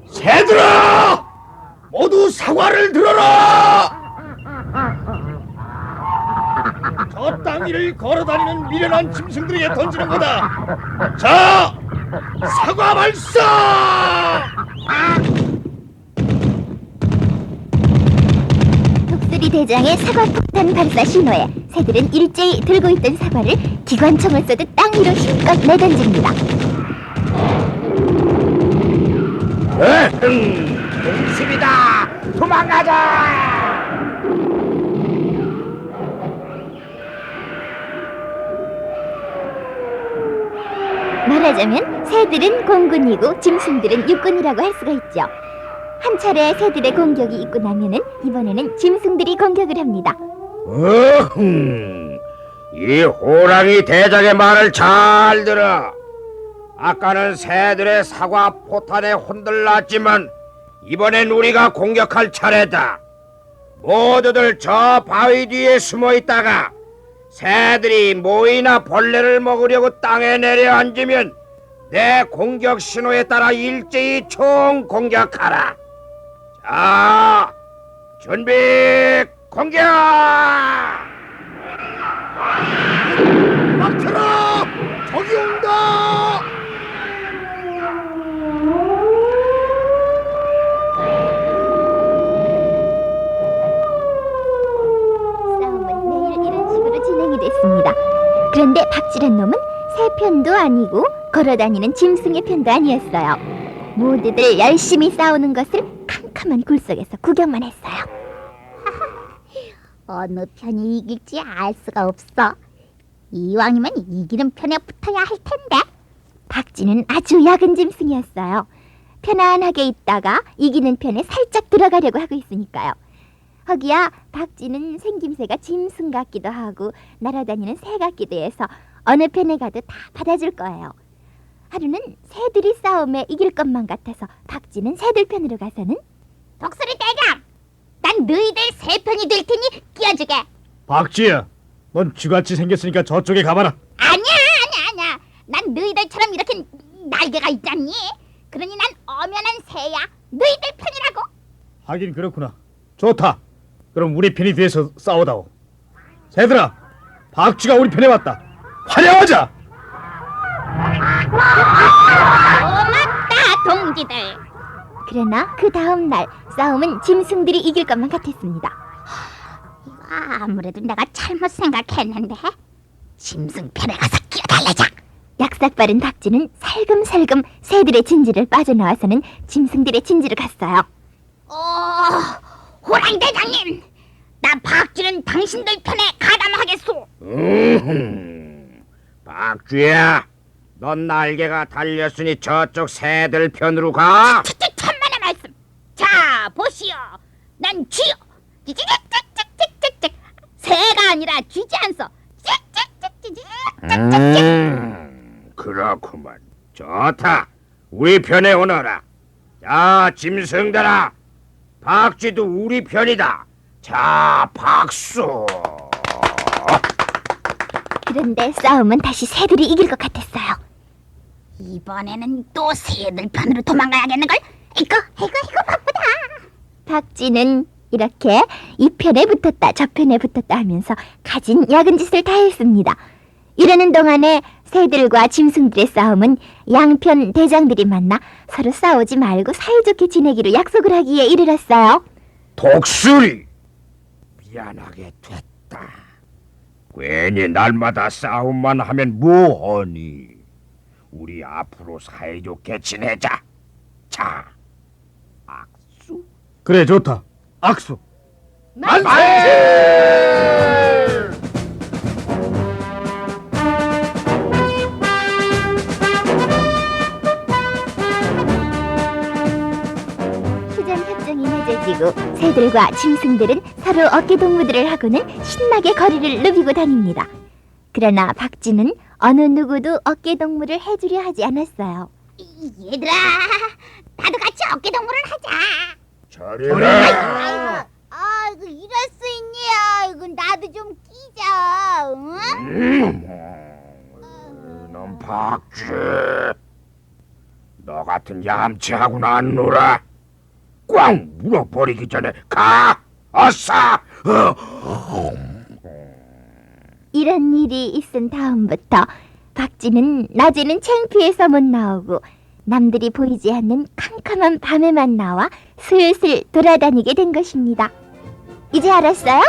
새들아! 모두 사과를 들어라! 저 땅 위를 걸어다니는 미련한 짐승들에게 던지는 거다. 자, 사과 발사! 독수리 대장의 사과 폭탄 발사 신호에 새들은 일제히 들고 있던 사과를 기관총을 쏘듯 땅 위로 힘껏 내던집니다. 동심이다! 도망가자! 말하자면 새들은 공군이고 짐승들은 육군이라고 할 수가 있죠. 한 차례 새들의 공격이 있고 나면은 이번에는 짐승들이 공격을 합니다. 이 호랑이 대장의 말을 잘 들어. 아까는 새들의 사과 포탄에 혼들났지만 이번엔 우리가 공격할 차례다. 모두들 저 바위 뒤에 숨어 있다가 새들이 모이나 벌레를 먹으려고 땅에 내려앉으면 내 공격 신호에 따라 일제히 총 공격하라. 자, 준비, 공격! 막혀라! 적이 온다! 싸움은 매일 이런 식으로 진행이 됐습니다. 그런데 박쥐란 놈은 새 편도 아니고 걸어다니는 짐승의 편도 아니었어요. 모두들 열심히 싸우는 것을 캄캄한 굴 속에서 구경만 했어요. 어느 편이 이길지 알 수가 없어. 이왕이면 이기는 편에 붙어야 할 텐데. 박쥐는 아주 약은 짐승이었어요. 편안하게 있다가 이기는 편에 살짝 들어가려고 하고 있으니까요. 허기야 박쥐는 생김새가 짐승 같기도 하고 날아다니는 새 같기도 해서 어느 편에 가도 다 받아줄 거예요. 하루는 새들이 싸움에 이길 것만 같아서 박쥐는 새들 편으로 가서는 독수리 대장, 난 너희들 새 편이 될 테니 끼워주게. 박쥐야, 넌 쥐같이 생겼으니까 저쪽에 가봐라. 아니야. 난 너희들처럼 이렇게 날개가 있잖니. 그러니 난 엄연한 새야. 너희들 편이라고. 하긴 그렇구나. 좋다. 그럼 우리 편이 돼서 싸우다오. 새들아, 박쥐가 우리 편에 왔다. 환영하자. 고맙다, 동지들. 그러나 그 다음 날 싸움은 짐승들이 이길 것만 같았습니다. 아무래도 내가 잘못 생각했는데. 짐승 편에 가서 끼어달래자. 약삭빠른 박쥐는 살금살금 새들의 진지를 빠져나와서는 짐승들의 진지로 갔어요. 호랑이 대장님, 나 박쥐는 당신들 편에 가담하겠소. 박쥐야, 넌 날개가 달렸으니 저쪽 새들 편으로 가. 천만의 말씀. 자, 보시오. 난 쥐요. 찌찌찌찌찌찌찌. 새가 아니라 쥐지 않소. 그렇구만. 좋다. 우리 편에 오너라. 자, 짐승들아, 박쥐도 우리 편이다. 자, 박수. 그런데 싸움은 다시 새들이 이길 것 같았어요. 이번에는 또 새들 편으로 도망가야겠는걸? 이거 바쁘다. 박쥐는 이렇게 이 편에 붙었다 저 편에 붙었다 하면서 가진 야근 짓을 다 했습니다. 이러는 동안에 새들과 짐승들의 싸움은 양편 대장들이 만나 서로 싸우지 말고 사이좋게 지내기로 약속을 하기에 이르렀어요. 독수리, 미안하게 됐다. 괜히 날마다 싸움만 하면 뭐하니? 우리 앞으로 사이좋게 지내자. 자, 악수. 그래, 좋다. 악수. 휴전협정이 맺어지고 새들과 짐승들은 서로 어깨동무들을 하고는 신나게 거리를 누비고 다닙니다. 그러나 박쥐는 어느 누구도 어깨동무를 해주려 하지 않았어요. 얘들아, 나도 같이 어깨동무를 하자. 저리가. 아이고, 이럴 수 있니? 아이고, 나도 좀 끼자. 응? 넌 박쥐. 너 같은 얌체하고는 안 놀아. 꽉 물어버리기 전에 가. 어서. 이런 일이 있은 다음부터 박쥐는 낮에는 창피해서 못 나오고 남들이 보이지 않는 캄캄한 밤에만 나와 슬슬 돌아다니게 된 것입니다. 이제 알았어요?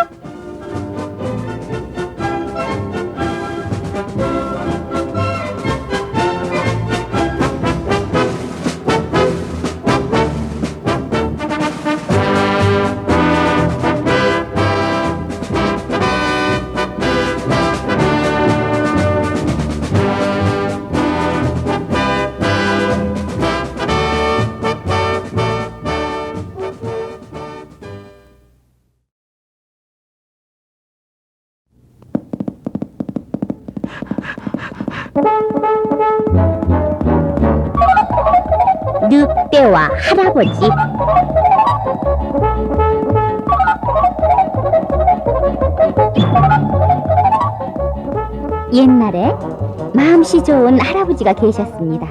늑대와 할아버지. 옛날에 마음씨 좋은 할아버지가 계셨습니다.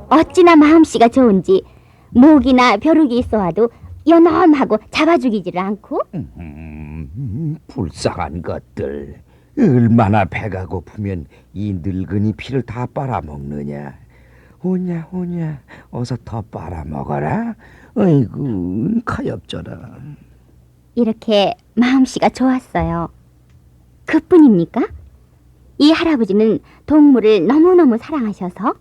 어찌나 마음씨가 좋은지 모기나 벼룩이 있어와도 연엄하고 잡아 죽이지를 않고 불쌍한 것들. 얼마나 배가 고프면 이 늙은이 피를 다 빨아먹느냐. 오냐 어서 더 빨아먹어라. 어이구 가엾져라. 이렇게 마음씨가 좋았어요. 그뿐입니까? 이 할아버지는 동물을 너무너무 사랑하셔서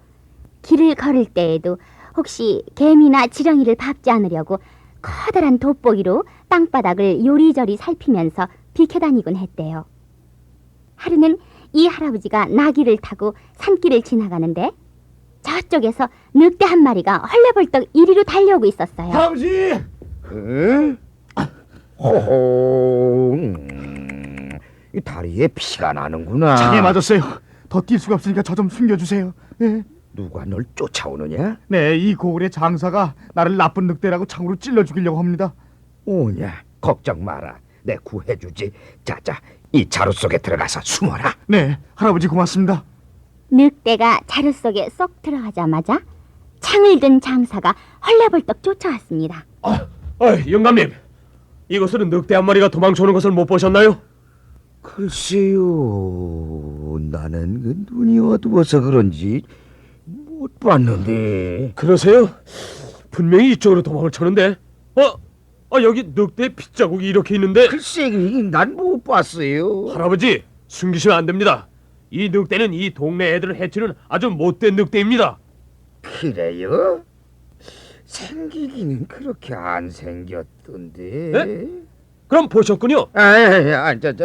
길을 걸을 때에도 혹시 개미나 지렁이를 밟지 않으려고 커다란 돋보기로 땅바닥을 요리저리 살피면서 비켜다니곤 했대요. 하루는 이 할아버지가 나귀를 타고 산길을 지나가는데 저쪽에서 늑대 한 마리가 헐레벌떡 이리로 달려오고 있었어요. 할아버지! 응? 호호. 이 다리에 피가 나는구나. 장에 맞았어요. 더 뛸 수가 없으니까 저 좀 숨겨주세요. 예. 누가 널 쫓아오느냐? 네, 이 고을의 장사가 나를 나쁜 늑대라고 창으로 찔러 죽이려고 합니다. 오냐, 걱정 마라. 내 구해주지. 자자, 이 자루 속에 들어가서 숨어라. 네, 할아버지 고맙습니다. 늑대가 자루 속에 쏙 들어가자마자 창을 든 장사가 헐레벌떡 쫓아왔습니다. 영감님, 이곳으로 늑대 한 마리가 도망쳐오는 것을 못 보셨나요? 글쎄요, 나는 그 눈이 어두워서 그런지 못 봤는데. 그러세요? 분명히 이쪽으로 도망을 쳤는데. 여기 늑대 핏자국이 이렇게 있는데. 글쎄, 난 못 봤어요. 할아버지, 숨기시면 안 됩니다. 이 늑대는 이 동네 애들을 해치는 아주 못된 늑대입니다. 그래요? 생기기는 그렇게 안 생겼던데. 네? 그럼 보셨군요.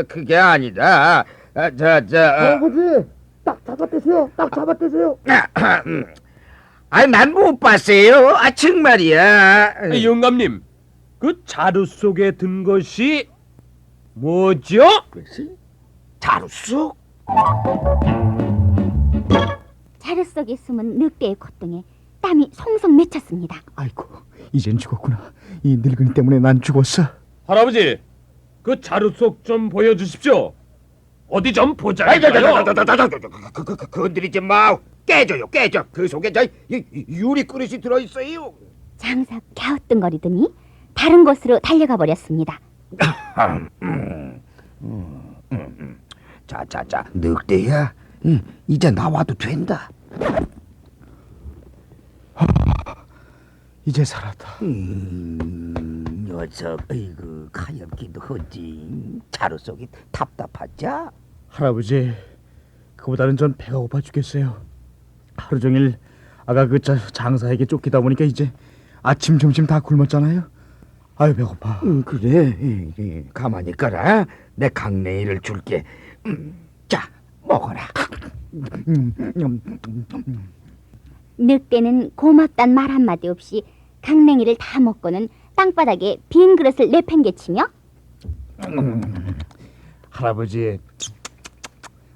그게 아니라, 할아버지, 딱 잡아떼세요. 딱 잡아떼세요. 난 못 봤어요. 정말이야. 영감님, 그 자루 속에 든 것이 뭐죠? 글쎄, 자루 속? 자루 속에 숨은 늑대의 콧등에 땀이 송송 맺혔습니다. 아이고, 이젠 죽었구나. 이 늙은이 때문에 난 죽었어. 할아버지, 그 자루 속 좀 보여주십시오. 어디 좀 보자. 건드리지 마. 깨져요, 깨져. 그 속에 유리 그릇이 들어있어요. 장사 갸우뚱거리더니 다른 곳으로 달려가 버렸습니다. 자, 늑대야. 이제 나와도 된다. 이제 살았다. 녀석, 아이고, 가엾기도 하지. 자루 속이 답답하자. 할아버지, 그보다는 전 배가 고파 죽겠어요. 하루 종일 아가 그 장사에게 쫓기다 보니까 이제 아침, 점심 다 굶었잖아요. 아유, 배고파. 그래, 가만히 있거라. 내 강냉이를 줄게. 자, 먹어라. 늑대는 고맙단 말 한마디 없이 강냉이를 다 먹고는 땅바닥에 빈 그릇을 내팽개치며 할아버지,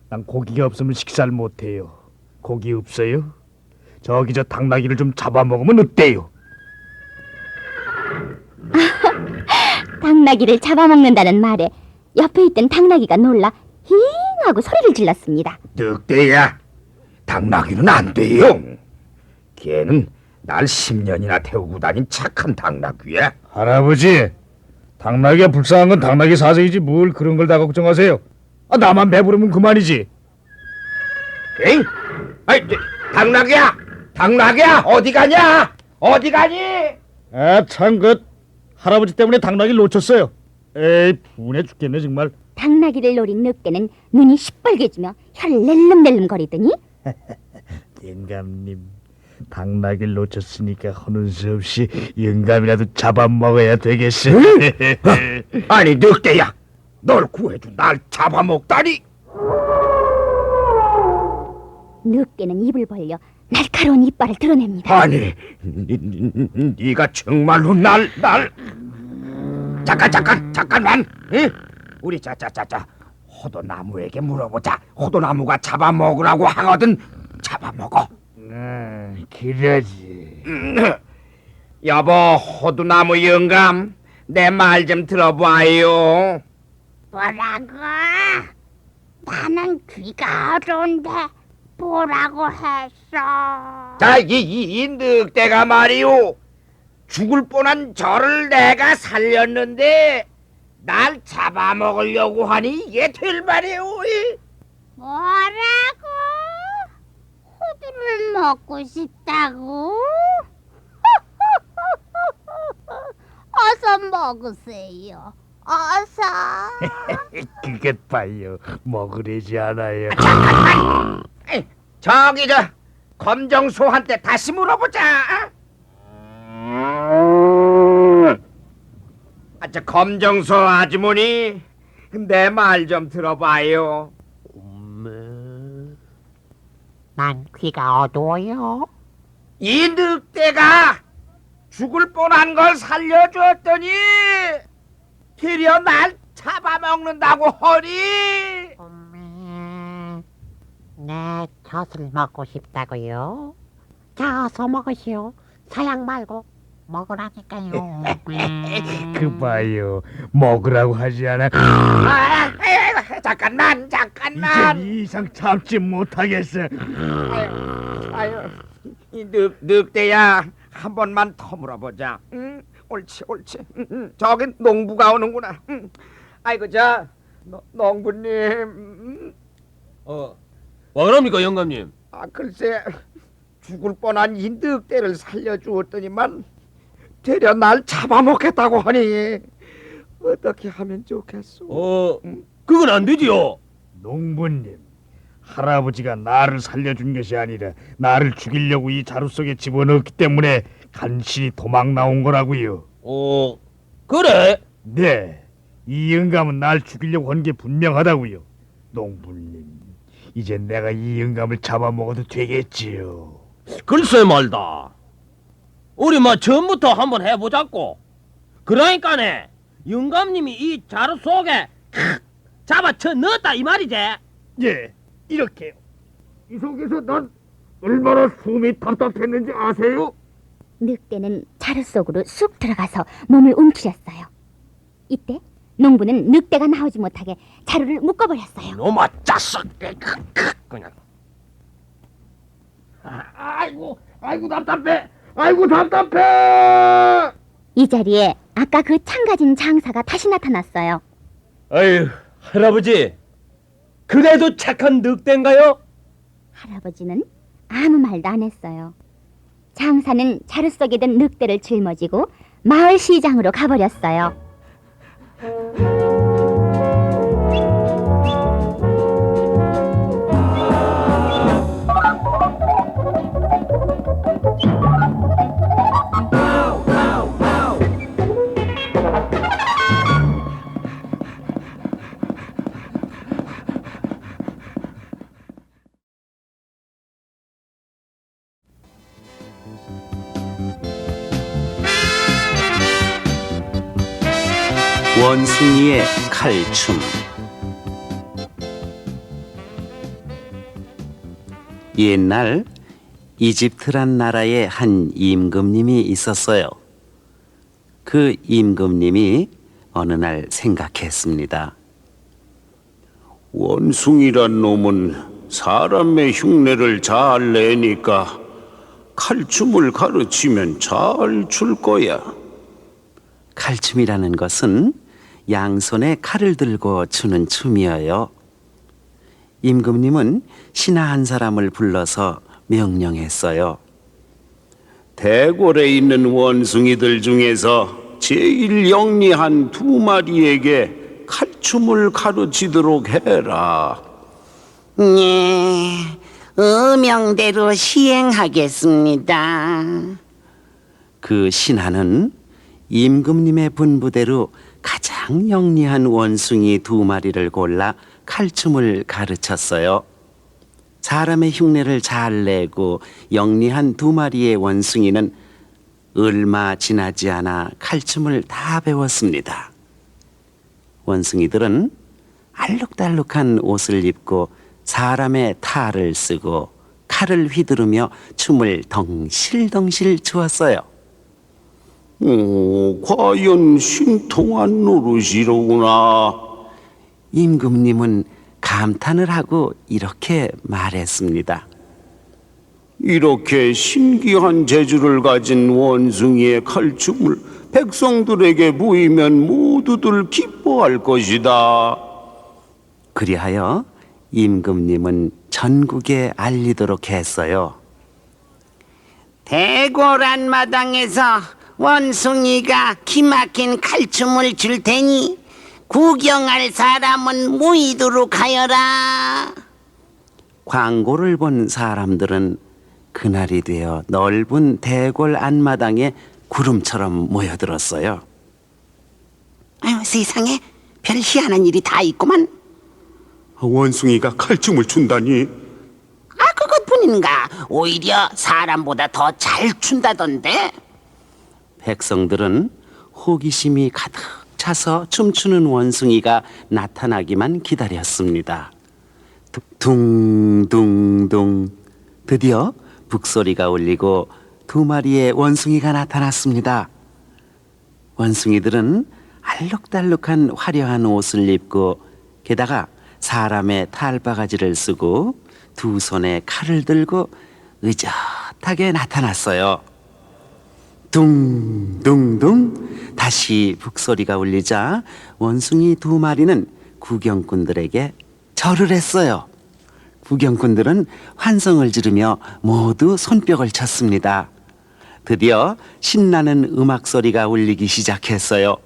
난 고기가 없으면 식사를 못해요. 고기 없어요? 저기 저 당나귀를 좀 잡아먹으면 어때요? 당나귀를 잡아먹는다는 말에 옆에 있던 당나귀가 놀라 힝 하고 소리를 질렀습니다. 늑대야, 당나귀는 안 돼요. 걔는 날 10년이나 태우고 다닌 착한 당나귀야. 할아버지, 당나귀가 불쌍한 건 당나귀 사정이지 뭘 그런 걸 다 걱정하세요. 나만 배부르면 그만이지. 에이, 당나귀야, 어디 가냐? 어디 가니? 참, 할아버지 때문에 당나귀를 놓쳤어요. 에이, 분해 죽겠네 정말. 당나귀를 노린 늑대는 눈이 시뻘개지며 혀를 낼름낼름거리더니 영감님, 당나귀를 놓쳤으니까 하는 수 없이 영감이라도 잡아먹어야 되겠어. 아니, 늑대야, 널 구해준 날 잡아먹다니. 늑대는 입을 벌려 날카로운 이빨을 드러냅니다. 아니, 네가 정말로 날 잠깐만. 응? 우리 자자자자 호도나무에게 물어보자. 호도나무가 잡아먹으라고 하거든. 잡아먹어. 그러지. 여보, 호두나무 영감, 내 말 좀 들어봐요. 뭐라고? 나는 귀가 어려운데 뭐라고 했어? 자, 이 늑대가 말이오, 죽을 뻔한 저를 내가 살렸는데 날 잡아먹으려고 하니 이게 될 말이오. 뭐라고? 호두를 먹고 싶다고? 어서 먹으세요. 어서. 그것 봐요, 먹으려지 않아요. 저기 검정소한테 다시 물어보자. 저 검정소 아주머니, 내 말 좀 들어봐요. 난 귀가 어두워요. 이 늑대가 죽을 뻔한 걸 살려주었더니 되려 날 잡아먹는다고 허니. 네, 젖을 먹고 싶다고요? 져서 먹으시오. 사양 말고 먹으라니까요. 그 봐요, 먹으라고 하지 않아. 잠깐만. 이제 이 이상 참지 못하겠어. 아유, 이 늑대야, 한 번만 터물어보자. 응? 옳지. 저기 농부가 오는구나. 아이고, 농부님. 와 그럽니까 영감님? 글쎄, 죽을 뻔한 이 늑대를 살려주었더니만 되려 날 잡아먹겠다고 하니 어떻게 하면 좋겠소? 그건 안 되지요. 농부님, 할아버지가 나를 살려준 것이 아니라 나를 죽이려고 이 자루 속에 집어넣었기 때문에 간신히 도망 나온 거라고요. 그래? 네, 이 영감은 날 죽이려고 한 게 분명하다고요. 농부님, 이제 내가 이 영감을 잡아먹어도 되겠지요. 글쎄 말다. 우리 처음부터 한번 해보자고. 그러니까네 영감님이 이 자루 속에 잡아쳐 넣었다 이 말이지. 예, 이렇게요. 이 속에서 난 얼마나 숨이 답답했는지 아세요? 늑대는 자루 속으로 쑥 들어가서 몸을 움츠렸어요. 이때 농부는 늑대가 나오지 못하게 자루를 묶어버렸어요. 놈아 짜서 그냥. 아이고 답답해. 이 자리에 아까 그 창가진 장사가 다시 나타났어요. 아유 할아버지, 그래도 착한 늑대인가요? 할아버지는 아무 말도 안 했어요. 장사는 자루 속에 든 늑대를 짊어지고 마을 시장으로 가버렸어요. 원숭이의 칼춤. 옛날 이집트란 나라에 한 임금님이 있었어요. 그 임금님이 어느 날 생각했습니다. 원숭이란 놈은 사람의 흉내를 잘 내니까 칼춤을 가르치면 잘 출 거야. 칼춤이라는 것은 양손에 칼을 들고 추는 춤이어요. 임금님은 신하 한 사람을 불러서 명령했어요. 대궐에 있는 원숭이들 중에서 제일 영리한 2마리에게 칼춤을 가르치도록 해라. 네, 의명대로 시행하겠습니다. 그 신하는 임금님의 분부대로 가장 영리한 원숭이 2마리를 골라 칼춤을 가르쳤어요. 사람의 흉내를 잘 내고 영리한 2마리의 원숭이는 얼마 지나지 않아 칼춤을 다 배웠습니다. 원숭이들은 알록달록한 옷을 입고 사람의 탈을 쓰고 칼을 휘두르며 춤을 덩실덩실 추었어요. 오, 과연 신통한 노릇이로구나. 임금님은 감탄을 하고 이렇게 말했습니다. 이렇게 신기한 재주를 가진 원숭이의 칼춤을 백성들에게 보이면 모두들 기뻐할 것이다. 그리하여 임금님은 전국에 알리도록 했어요. 대궐 안마당에서 원숭이가 기막힌 칼춤을 출 테니 구경할 사람은 모이도록 하여라. 광고를 본 사람들은 그날이 되어 넓은 대궐 안마당에 구름처럼 모여들었어요. 아유, 세상에 별 희한한 일이 다 있구만. 원숭이가 칼춤을 춘다니. 그것뿐이 아닌가? 오히려 사람보다 더 잘 춘다던데? 백성들은 호기심이 가득 차서 춤추는 원숭이가 나타나기만 기다렸습니다. 둥둥둥. 드디어 북소리가 울리고 2마리의 원숭이가 나타났습니다. 원숭이들은 알록달록한 화려한 옷을 입고 게다가 사람의 탈바가지를 쓰고 2 손에 칼을 들고 의젓하게 나타났어요. 둥둥둥. 다시 북소리가 울리자 원숭이 2마리는 구경꾼들에게 절을 했어요. 구경꾼들은 환성을 지르며 모두 손뼉을 쳤습니다. 드디어 신나는 음악 소리가 울리기 시작했어요.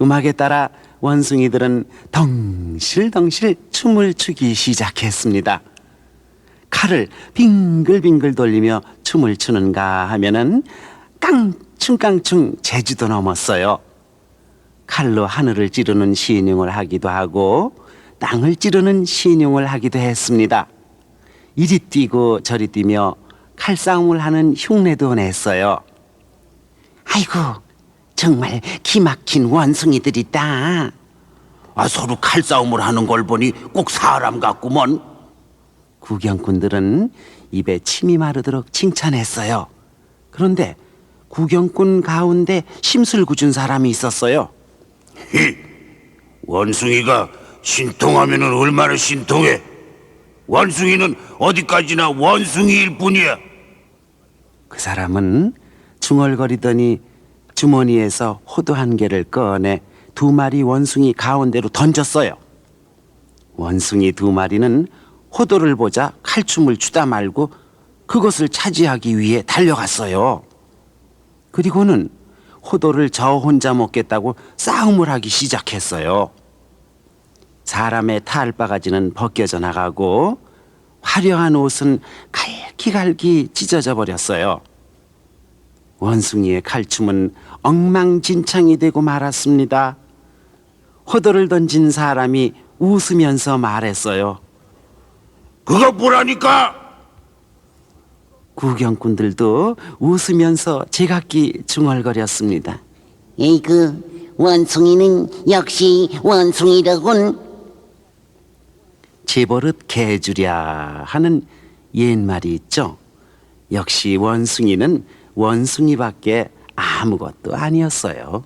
음악에 따라 원숭이들은 덩실덩실 춤을 추기 시작했습니다. 칼을 빙글빙글 돌리며 춤을 추는가 하면은 깡충깡충 제주도 넘었어요. 칼로 하늘을 찌르는 신용을 하기도 하고 땅을 찌르는 신용을 하기도 했습니다. 이리 뛰고 저리 뛰며 칼싸움을 하는 흉내도 냈어요. 아이고, 정말 기막힌 원숭이들이다. 서로 칼싸움을 하는 걸 보니 꼭 사람 같구먼. 구경꾼들은 입에 침이 마르도록 칭찬했어요. 그런데 구경꾼 가운데 심술궂은 사람이 있었어요. 원숭이가 신통하면은 얼마나 신통해. 원숭이는 어디까지나 원숭이일 뿐이야. 그 사람은 중얼거리더니 주머니에서 호두 1개를 꺼내 2마리 원숭이 가운데로 던졌어요. 원숭이 2마리는 호도를 보자 칼춤을 추다 말고 그것을 차지하기 위해 달려갔어요. 그리고는 호도를 저 혼자 먹겠다고 싸움을 하기 시작했어요. 사람의 탈바가지는 벗겨져 나가고 화려한 옷은 갈기갈기 찢어져 버렸어요. 원숭이의 칼춤은 엉망진창이 되고 말았습니다. 호도를 던진 사람이 웃으면서 말했어요. 그거 뭐라니까? 구경꾼들도 웃으면서 제각기 중얼거렸습니다. 에이그, 원숭이는 역시 원숭이더군. 제버릇 개주랴 하는 옛말이 있죠. 역시 원숭이는 원숭이밖에 아무것도 아니었어요.